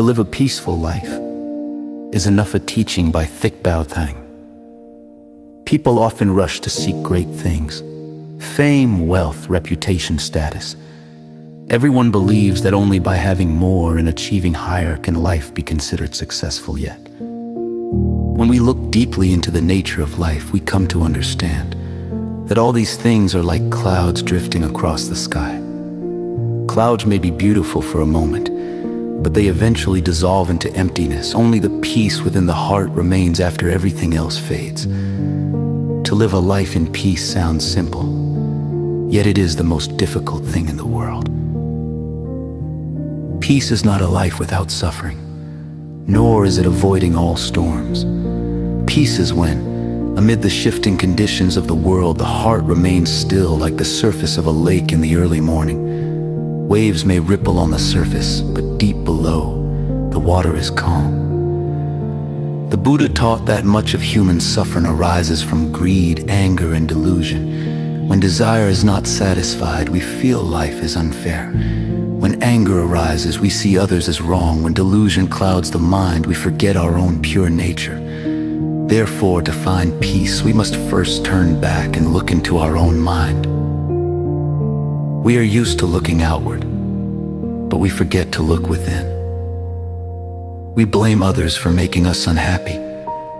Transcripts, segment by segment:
To live a peaceful life is enough a teaching by Thích. People often rush to seek great things: fame, wealth, reputation, status. Everyone believes that only by having more and achieving higher can life be considered successful yet. When we look deeply into the nature of life, we come to understand that all these things are like clouds drifting across the sky. Clouds may be beautiful for a moment, but they eventually dissolve into emptiness. Only the peace within the heart remains after everything else fades. To live a life in peace sounds simple, yet it is the most difficult thing in the world. Peace is not a life without suffering, nor is it avoiding all storms. Peace is when, amid the shifting conditions of the world, the heart remains still like the surface of a lake in the early morning. Waves may ripple on the surface, but deep below, the water is calm. The Buddha taught that much of human suffering arises from greed, anger, and delusion. When desire is not satisfied, we feel life is unfair. When anger arises, we see others as wrong. When delusion clouds the mind, we forget our own pure nature. Therefore, to find peace, we must first turn back and look into our own mind. We are used to looking outward, but we forget to look within. We blame others for making us unhappy,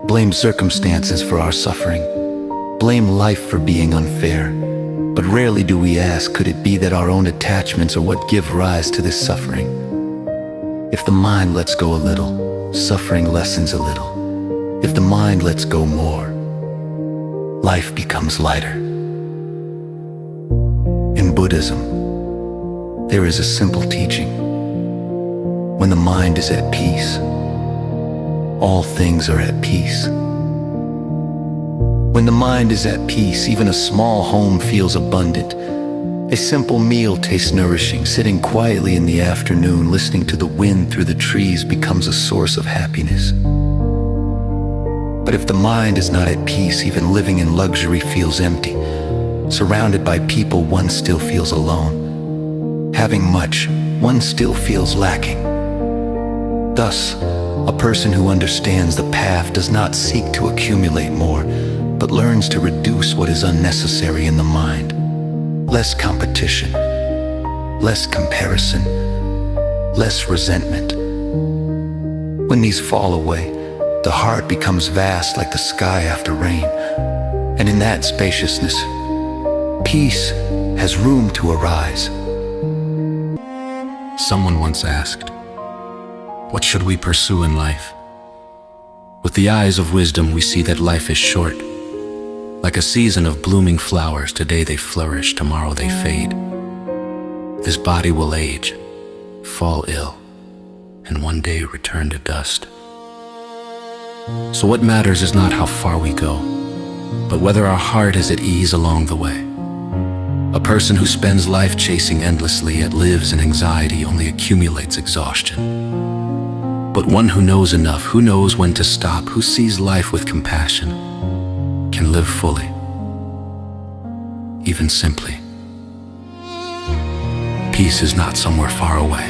blame circumstances for our suffering, blame life for being unfair. But rarely do we ask, could it be that our own attachments are what give rise to this suffering? If the mind lets go a little, suffering lessens a little. If the mind lets go more, life becomes lighter. In Buddhism, there is a simple teaching. When the mind is at peace, all things are at peace. When the mind is at peace, even a small home feels abundant. A simple meal tastes nourishing. Sitting quietly in the afternoon, listening to the wind through the trees becomes a source of happiness. But if the mind is not at peace, even living in luxury feels empty. Surrounded by people, one still feels alone. Having much, one still feels lacking. Thus, a person who understands the path does not seek to accumulate more, but learns to reduce what is unnecessary in the mind. Less competition, less comparison, less resentment. When these fall away, the heart becomes vast like the sky after rain. And in that spaciousness, peace has room to arise. Someone once asked, what should we pursue in life? With the eyes of wisdom, we see that life is short. Like a season of blooming flowers, today they flourish, tomorrow they fade. This body will age, fall ill, and one day return to dust. So what matters is not how far we go, but whether our heart is at ease along the way. A person who spends life chasing endlessly yet lives in anxiety only accumulates exhaustion. But one who knows enough, who knows when to stop, who sees life with compassion, can live fully, even simply. Peace is not somewhere far away.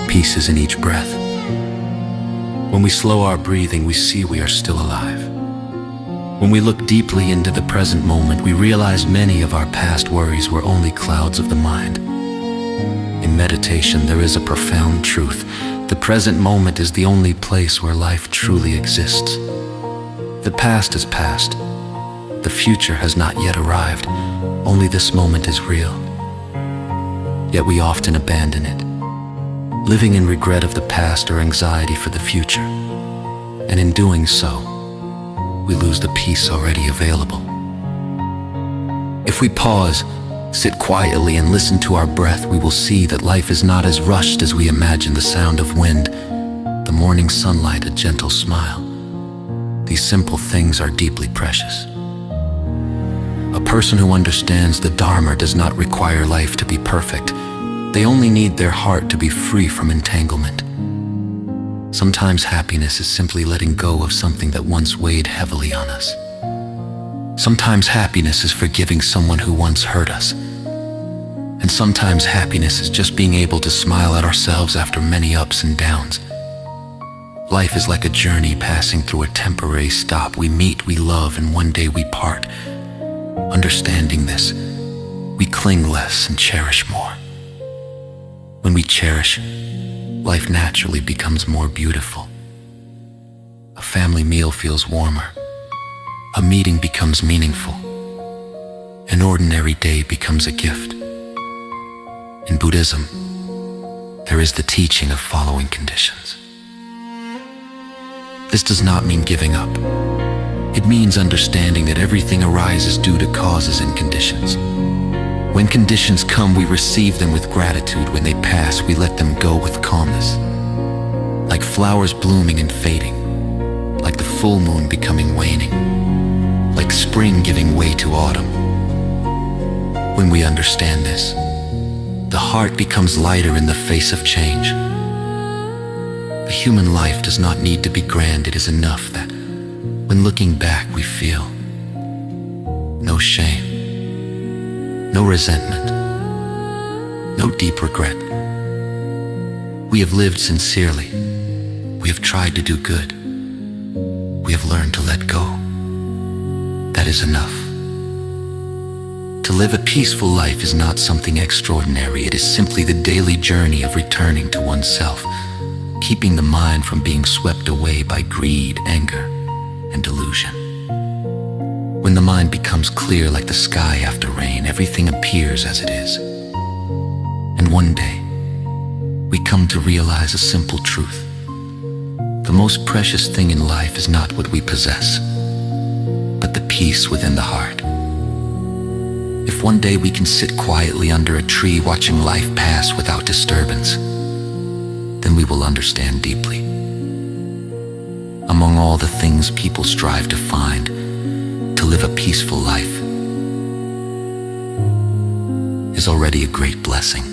Peace is in each breath. When we slow our breathing, we see we are still alive. When we look deeply into the present moment, we realize many of our past worries were only clouds of the mind. In meditation, there is a profound truth. The present moment is the only place where life truly exists. The past is past. The future has not yet arrived. Only this moment is real. Yet we often abandon it, living in regret of the past or anxiety for the future. And in doing so, we lose the peace already available. If we pause, sit quietly and listen to our breath, we will see that life is not as rushed as we imagine. The sound of wind, the morning sunlight, a gentle smile. These simple things are deeply precious. A person who understands the Dharma does not require life to be perfect. They only need their heart to be free from entanglement. Sometimes happiness is simply letting go of something that once weighed heavily on us. Sometimes happiness is forgiving someone who once hurt us. And sometimes happiness is just being able to smile at ourselves after many ups and downs. Life is like a journey passing through a temporary stop. We meet, we love, and one day we part. Understanding this, we cling less and cherish more. When we cherish, life naturally becomes more beautiful. A family meal feels warmer. A meeting becomes meaningful. An ordinary day becomes a gift. In Buddhism, there is the teaching of following conditions. This does not mean giving up. It means understanding that everything arises due to causes and conditions. When conditions come, we receive them with gratitude. When they pass, we let them go with calmness. Like flowers blooming and fading, like the full moon becoming waning, like spring giving way to autumn. When we understand this, the heart becomes lighter in the face of change. The human life does not need to be grand. It is enough that, when looking back, we feel no shame, no resentment, no deep regret. We have lived sincerely. We have tried to do good. We have learned to let go. That is enough. To live a peaceful life is not something extraordinary. It is simply the daily journey of returning to oneself, keeping the mind from being swept away by greed, anger, and delusion. When the mind becomes clear like the sky after rain, everything appears as it is. And one day, we come to realize a simple truth. The most precious thing in life is not what we possess, but the peace within the heart. If one day we can sit quietly under a tree watching life pass without disturbance, then we will understand deeply. Among all the things people strive to find, to live a peaceful life is already a great blessing.